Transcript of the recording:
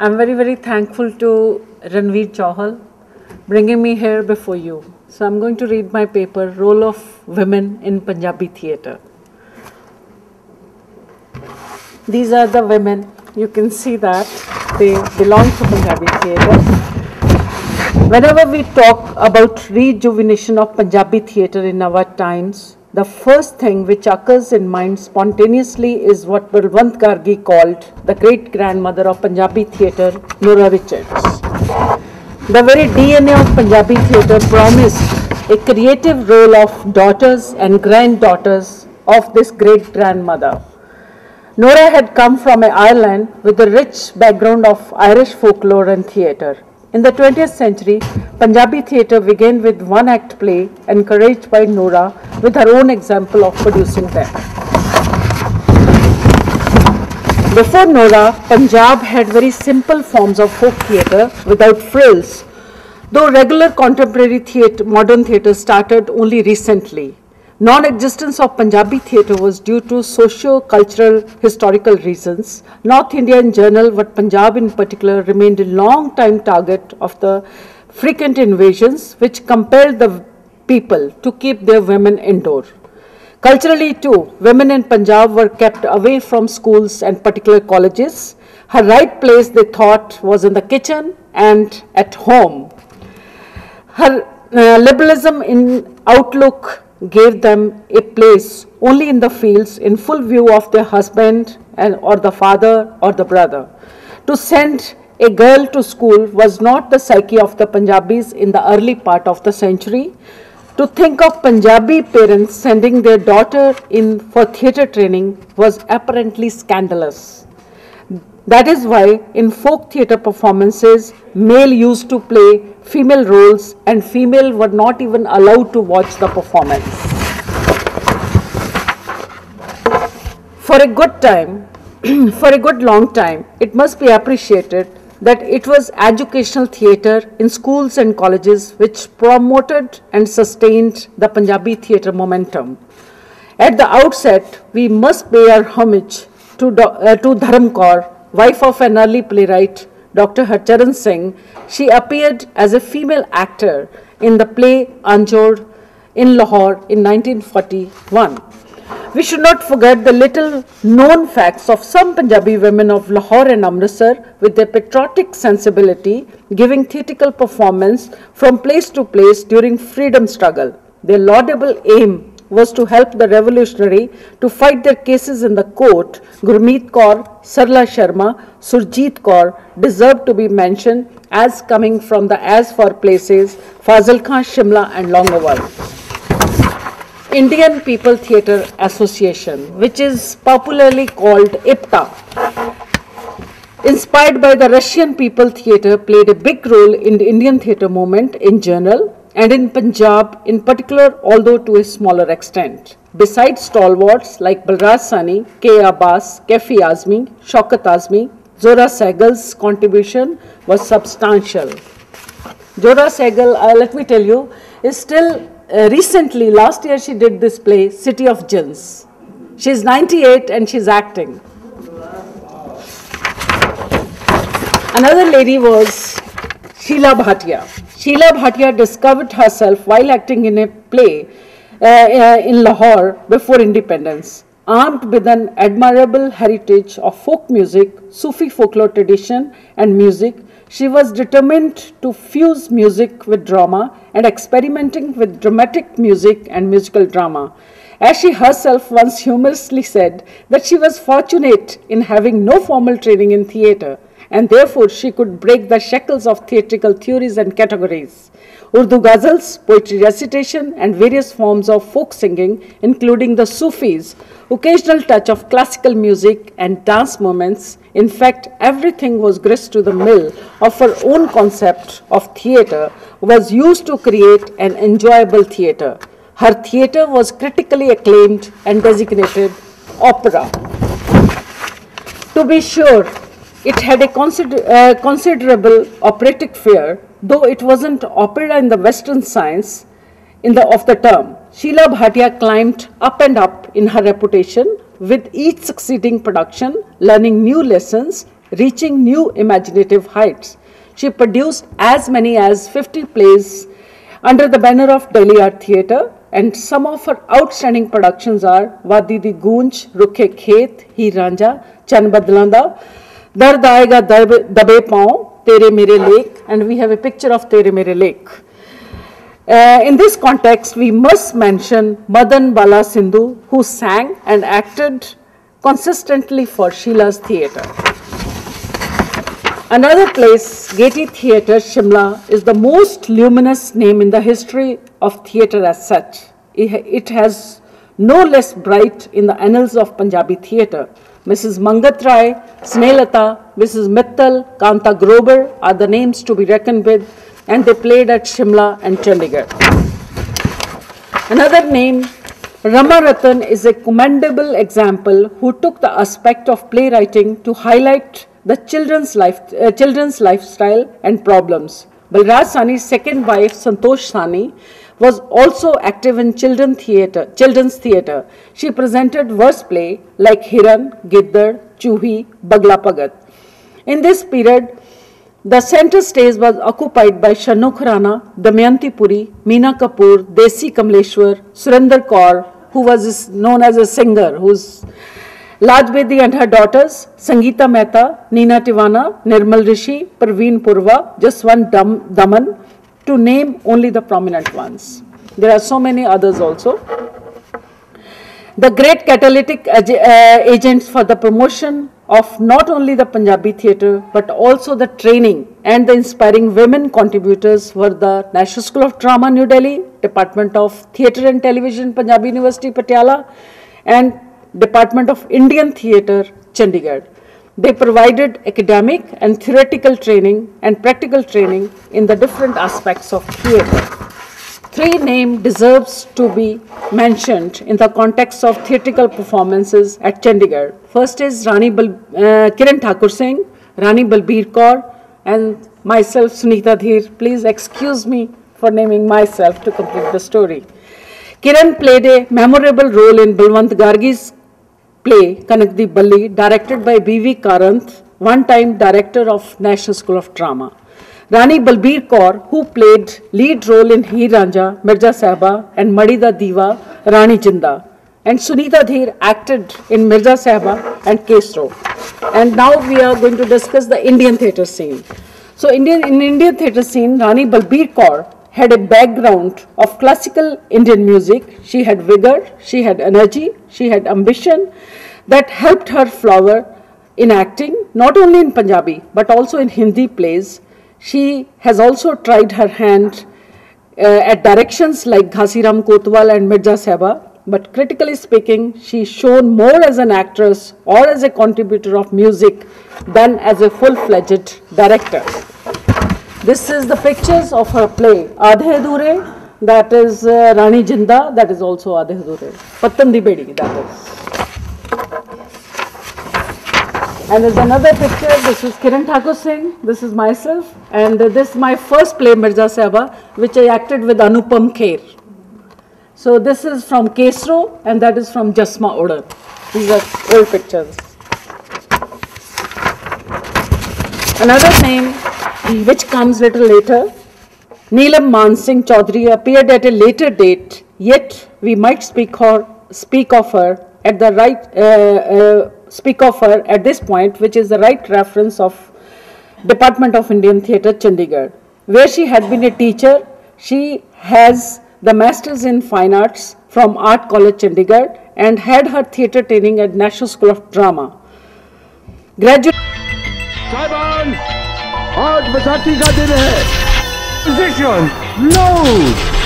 I'm very, very thankful to Ranveer Chauhal bringing me here before you. So I'm going to read my paper, Role of Women in Punjabi Theatre. These are the women. You can see that they belong to Punjabi Theatre. Whenever we talk about rejuvenation of Punjabi Theatre in our times, the first thing which occurs in mind spontaneously is what Balwant Gargi called the great-grandmother of Punjabi Theatre, Nora Richards. The very DNA of Punjabi Theatre promised a creative role of daughters and granddaughters of this great-grandmother. Nora had come from Ireland with a rich background of Irish folklore and theatre. In the 20th century, Punjabi theatre began with one-act play encouraged by Nora with her own example of producing them. Before Nora, Punjab had very simple forms of folk theatre without frills, though regular contemporary theatre, modern theatre started only recently. Non-existence of Punjabi theatre was due to socio-cultural historical reasons. North India in general, but Punjab in particular, remained a long-time target of the frequent invasions which compelled the people to keep their women indoor. Culturally too, women in Punjab were kept away from schools and particular colleges. Her right place, they thought, was in the kitchen and at home. Her liberalism in outlook gave them a place only in the fields in full view of their husband or the father or the brother. To send a girl to school was not the psyche of the Punjabis in the early part of the century. To think of Punjabi parents sending their daughter in for theatre training was apparently scandalous. That is why in folk theatre performances, male used to play female roles and female were not even allowed to watch the performance. For a good long time, it must be appreciated that it was educational theatre in schools and colleges which promoted and sustained the Punjabi theatre momentum. At the outset, we must pay our homage to Dharam Kaur, wife of an early playwright, Dr. Harcharan Singh. She appeared as a female actor in the play Anjor in Lahore in 1941. We should not forget the little known facts of some Punjabi women of Lahore and Amritsar with their patriotic sensibility giving theatrical performance from place to place during freedom struggle. Their laudable aim was to help the revolutionary to fight their cases in the court. Gurmeet Kaur, Sarla Sharma, Surjit Kaur deserve to be mentioned as coming from the as for places Fazil Khan, Shimla and Longowal. Indian People Theatre Association, which is popularly called IPTA, inspired by the Russian People Theatre, played a big role in the Indian theatre movement in general and in Punjab in particular, although to a smaller extent. Besides stalwarts like Balraj Sani, K. Abbas, Kafi Azmi, Shaukat Azmi, Zora Sehgal's contribution was substantial. Zora Sehgal, let me tell you, is still recently, last year she did this play, City of Jinns. She's 98 and she's acting. Another lady was Sheila Bhatia. Sheila Bhatia discovered herself while acting in a play in Lahore before independence. Armed with an admirable heritage of folk music, Sufi folklore tradition and music, she was determined to fuse music with drama and experimenting with dramatic music and musical drama. As she herself once humorously said that she was fortunate in having no formal training in theatre and therefore she could break the shackles of theatrical theories and categories. Urdu ghazals, poetry recitation and various forms of folk singing, including the Sufis, occasional touch of classical music and dance moments. In fact, everything was grist to the mill of her own concept of theatre was used to create an enjoyable theatre. Her theatre was critically acclaimed and designated opera. To be sure, it had a considerable operatic fare, though it wasn't opera in the Western sense of the term. Sheila Bhatia climbed up and up in her reputation with each succeeding production, learning new lessons reaching new imaginative heights. She produced as many as 50 plays under the banner of Delhi Art Theatre, and some of her outstanding productions are Wadi di Goonj, Rukhe Khet, Heer Ranjha, Chan Badlan Da, Dard Aayega Dabe Paon, Tere Mere Lake, and we have a picture of Tere Mere Lake. In this context, we must mention Madan Bala Sindhu, who sang and acted consistently for Sheila's Theatre. Another place, Gaiety Theatre, Shimla, is the most luminous name in the history of theatre as such. It has no less bright in the annals of Punjabi theatre. Mrs. Mangat Rai, Snelata, Mrs. Mittal, Kanta Grover are the names to be reckoned with, and they played at Shimla and Chandigarh. Another name, Rama Ratan, is a commendable example who took the aspect of playwriting to highlight the children's lifestyle and problems. Balraj Sani's second wife, Santosh Sani, was also active in children's theatre. She presented verse play like Hiran, Giddar, Chuhi, Bagla Pagat. In this period, the center stage was occupied by Shannu Khurana, Damayanti Puri, Meena Kapoor, Desi Kamleshwar, Surinder Kaur, who was known as a singer, who's Laj Bedi and her daughters, Sangeeta Mehta, Neena Tiwana, Nirmal Rishi, Parveen Purva, Jaswant Daman, to name only the prominent ones. There are so many others also. The great catalytic agents for the promotion of not only the Punjabi theatre, but also the training and the inspiring women contributors were the National School of Drama, New Delhi, Department of Theatre and Television, Punjabi University, Patiala, and Department of Indian Theatre, Chandigarh. They provided academic and theoretical training and practical training in the different aspects of theatre. Three names deserves to be mentioned in the context of theatrical performances at Chandigarh. First is Kiran Thakur Singh, Rani Balbir Kaur, and myself, Sunita Dhir. Please excuse me for naming myself to complete the story. Kiran played a memorable role in Balwant Gargi's play Kanak Di Balli, directed by B.V. Karanth, one-time director of National School of Drama. Rani Balbir Kaur, who played lead role in Heer Ranjha, Mirza Sahiba, and Madida Diva, Rani Jinda. And Sunita Dhir acted in Mirza Sahiba and Kesro. And now we are going to discuss the Indian theatre scene. So in Indian theatre scene, Rani Balbir Kaur had a background of classical Indian music. She had vigor, she had energy, she had ambition that helped her flower in acting, not only in Punjabi, but also in Hindi plays. She has also tried her hand at directions like Ghasiram Kotwal and Mirza Sahiba, but critically speaking, she shone more as an actress or as a contributor of music than as a full-fledged director. This is the pictures of her play, Aadhe Adhure, that is Rani Jinda, that is also Aadhe Adhure, Pattan Di Bedi, that is. And there's another picture, this is Kiran Thakur Singh, this is myself, and this is my first play, Mirza Sahiba, which I acted with Anupam Kher. So this is from Kesro, and that is from Jasma Odan. These are old pictures. Another name, which comes little later, Neelam Man Singh Chaudhary appeared at a later date, yet we might speak of her at this point, which is the right reference of Department of Indian Theatre, Chandigarh, where she had been a teacher. She has the Masters in Fine Arts from Art College, Chandigarh, and had her theatre training at National School of Drama. Graduate. आज बैसाखी का दिन है। Position, load.